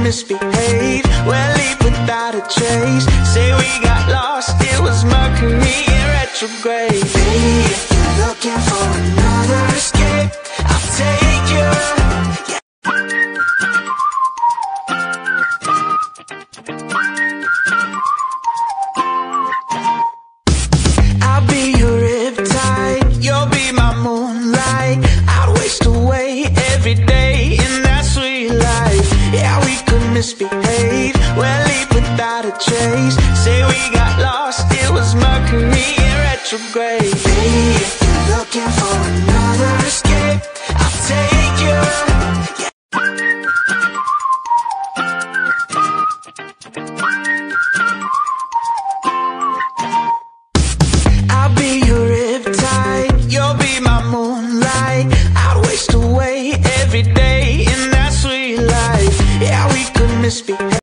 misbehave. We'll leave without a trace. Say we got lost, it was Mercury in retrograde. Baby, if you're looking for another escape, I'll take you. I'll be your riptide, you'll be my moonlight. I'd waste away every day in that sweet life. Yeah, we could misbehave, we'll leave without a trace. Say we got lost, it was Mercury in retrograde. Baby, if you're looking for another escape, I'll take you. I'll be your riptide, you'll be my moonlight. I'd waste away every day in that sweet life. Yeah, we could misbehave.